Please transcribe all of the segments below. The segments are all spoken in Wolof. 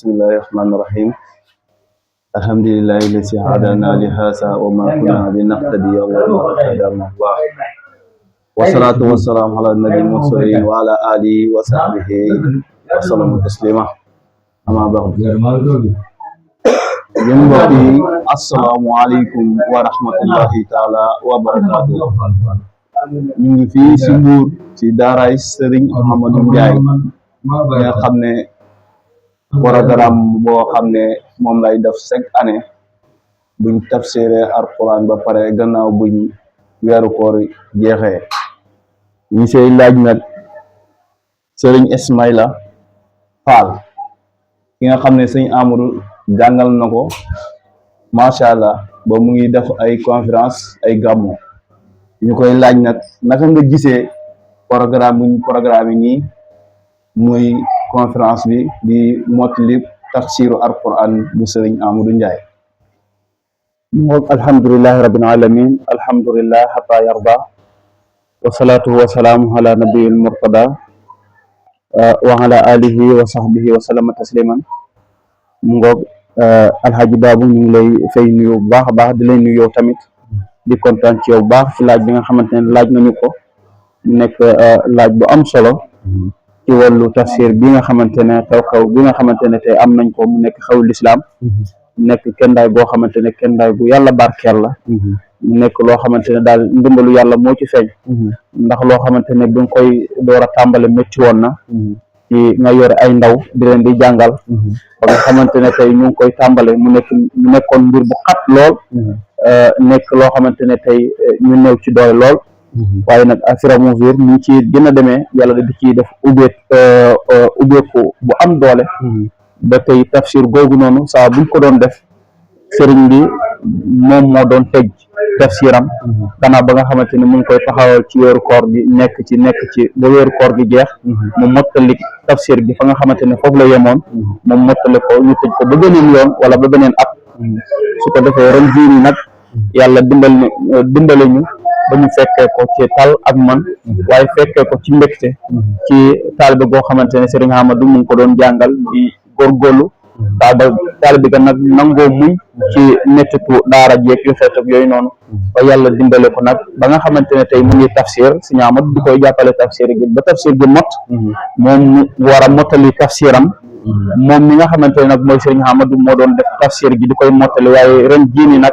bismillahi rahmani rahim. Alhamdulillahi lazi hadana li haza wa ma kunna linahtadiya lawla an hadana Allah. Wassalatu wassalamu ala nabi mursalin wa ala alihi wa sahbihi wa sallam taslima. Amma ba'd. Yéen mbokk yi assalaamu aleykum wa rahmatullahi taala wa barakatuh. ñu ngi fii si Mbuur ci daaraay Serigne Ahmadou Ndiaye nga xam ne programme boo xam ne moom lay def chaque année buñ tafsiree alquran ba pare gannaaw buñ weeru koor jeexee ñi sey laaj nag Serigne Ismaïla Fall ki nga xam ne sëñ Amadou jàngal na ko macha allah ba mu ngi def ay conférence ay gàmmu ñu koy laaj nag naka nga gisee programme buñ programme yi nii muy conférence bi di mottali tafsiru alquran bu Serigne Amadou Ndiaye. alhamdulillahi rabbil alamin alhamdulillah hatta yarda wasalaatu wasalaamu ala nabiyil murtada wa ala alihi wa sahbihi wa sallama tasliman mu ngoog alhaji Baabu ñu ngi lay fay nuyu bu baax a baax di lay nuyu yow tamit di kontaan ci yow bu baax ci laaj bi nga xamante ne laaj nañu ko mu nekk laaj bu am solo ci wàllu tafsir bi nga xamante ne xew-xew bi nga xamante ne tey am nañ ko mu nekk xewu lislaam nekk kendaay boo xamante ne kendaay bu yàlla barkeel la mu nekk loo xamante ne daal ndimbalu yàlla moo ci feeñ ndax loo xamante ne bi nga koy door a tàmbale métti woon na ci nga yore ay ndaw di leen di jàngal ba nga xamante ne tey ñu ngi koy tàmbale mu nekkoon mbir bu xat lool nekk loo xamante ne tey ñu néew ci doole lool waaye nag à fur et à mesure ñu ci gën a demee yàlla di ciy def ubbeeku bu am doole ba tey tafsir googu noonu saa buñ ko doon def sëriñ bi moom moo doon tëj tafsiram gannaaw ba nga xamante ne mu ngi koy taxawal ci weeru koor gi nekk ci ba weeru koor gi jeex mu mottali tafsir gi fa nga xamante ne foofu la yemoon moom mottali ko ñu tëj ko ba beneen yoon wala ba beneen at su ko defee ren jii nii nag yàlla dimbale ñu ba ñu fekkee ko ci tal ak man waaye fekkee ko ci mbégte ci taalibe goo xamante ne Serigne Amadou mu ngi ko doon jàngal di góorgóorlu taalibe ga nag nangoo muñ ci mettitu daara jeeg yu xeet ak yooyu noonu ba yàlla dimbale ko nag ba nga xamante ne tey mu ngi tafsir Serigne Amadou di koy jàppale tafsir gi ba tafsir gi mot moom mu war a mottali tafsiram moom mi nga xamante ne nag mooy Serigne Amadou moo doon def tafsir gi di koy mottali waaye ren jii nii nag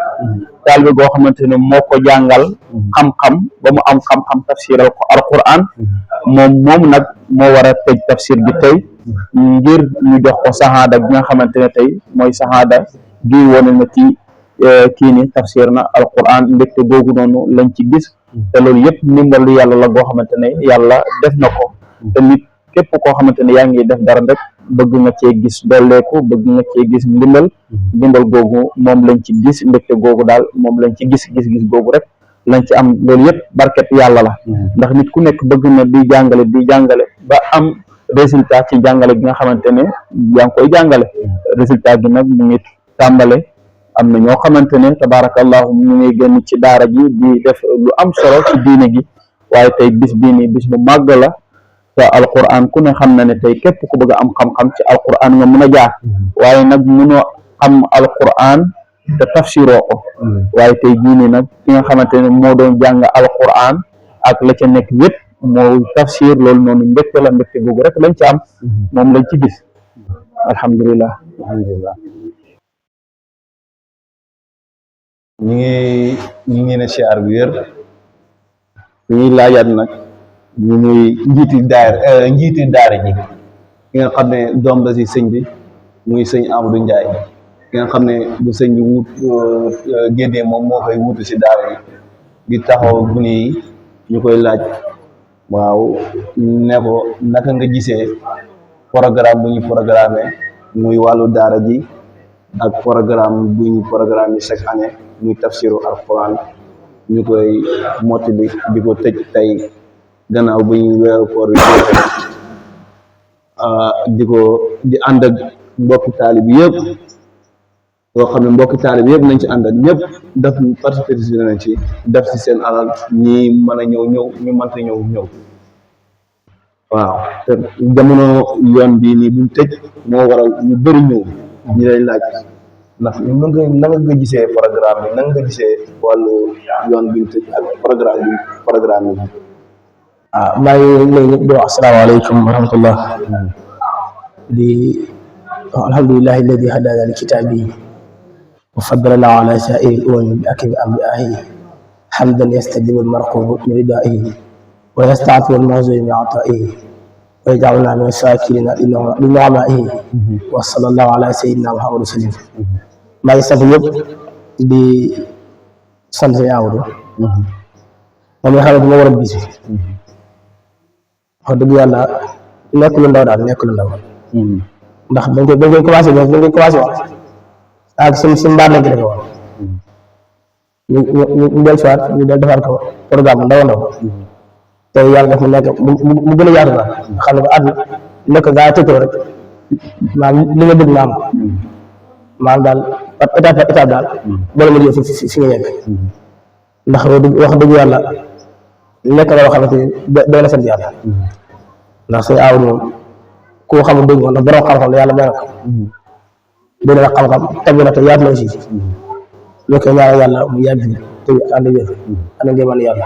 taalibe goo xamante ne moo ko jàngal xam-xam ba mu am xam-xam tafsiral ko alquran moom nag moo war a tëj tafsir gi tey ngir ñu jox ko saxaada bi nga xamante ne tey mooy saxaada gi wone na ci kii ni tafsir na alquran mbégte googu noonu lañ ci gis te loolu yëpp ndimbalu yàlla la goo xamante ne yàlla def na ko te nit képp koo xamante ne yaa ngi def dara rek bëgg nga cee gis dolleeku bëgg nga cee gis ndimbal googu moom lañ ci gis mbégte googu daal moom lañ ci gis googu rek lañ ci am loolu yëpp barket yàlla la ndax nit ku nekk bëgg na di jàngale ba am résultat ci jàngale bi nga xamante ne yaa ngi koy jàngale résultat bi nag mu ngi tàmbale am na ñoo xamante ne tabaarakallahu ñu ngi génn ci daara ji di def lu am solo ci diine gi waaye tey bis bii nii bis bu màgg la te alquran ku ne xam na ne tey képp ku bëgg a am xam-xam ci alquran nga mën a jaar waaye nag mënoo am alquran te tafsiroo ko waaye tey jii nii nag ki nga xamante ne moo doon jàng alquran ak la ca nekk yëpp moo tafsir loolu noonu mbégte la mbégte googu rek lañ ci am moom lañ ci gis alhamdulilah ñu ngi ne siyaar bi wér ñuy laajaat nag ñu muy njiiti daara ji ki nga xam ne doom la si sëñ bi muy sëñ Amadou Ndiaye ki nga xam ne bu sëñ bi génnee moom moo koy wuutu si daara ji di taxaw gune yi ñu koy laaj waaw ne ko naka nga gisee programme bu ñu programmé muy wàllu daara ji ak programme bu ñu programme chaque année muy tafsiru alquran ñu koy mottali di ko tëj tey gannaaw bu ñu weeru koor bi di ànd ak mbokki taalib yëpp yoo xam ne mbokki taalib yëpp nañ ci ànd ak ñëpp def participer nañ ci def ci seen alal ñi mën a ñëw ñu mënta ñëw waaw te jamono yoon bii nii buñ tëj moo waral ñu bëri ñëw ñu lay laaj ndax na nga gisee programme bi na nga gisee wàllu yoon biñ tëj ak programme yi maa ngi lay ñëpp di wax asalaamaaleykum wa rahmatullah di alhamdulillahi alladi hadana li kitaabihi wa faddalana ala saa'iri al-umami bi akmali anbiya'ihi hamdan yastajibu al-marqubu min ridaa'ihi wa yasta'tibu al-mahzunu min 'ataa'ihi wa yaj'aluna min ash-shaakirina li ni'amihi wa sallallahu ala sayyidina Muhammad wa sallam maa ngi sant ñëpp di sant Sëñ Amadou moom nga xam ne moo war a bis wax dëgg yàlla nekk lu ndaw daal nekk lu ndaw ndax bañ koy commencé wax ak si mbaar lañ ko defee woon ñu del soit ñu del defar ko programme bu ndaw te yàlla def mu nekk mu gën a yaatu daal xam ne ko àdduna nekk gaa tëkkoo rek maanaam li nga bëgg nga am maanaam daal étape daal boo la mën fi nga yegg ndax wax dëgg yàlla nekk la loo xamante ni doy na sant yàlla ndax Sëñ Amadou moom ku xamul dëgg moom ndax borom xam-xam la yàlla may na ko doy na xam-xam tegu na te yaatu na aussi loo koy ñaanal yàlla mu yàgg te ànd wér ànd ngeen mën yàlla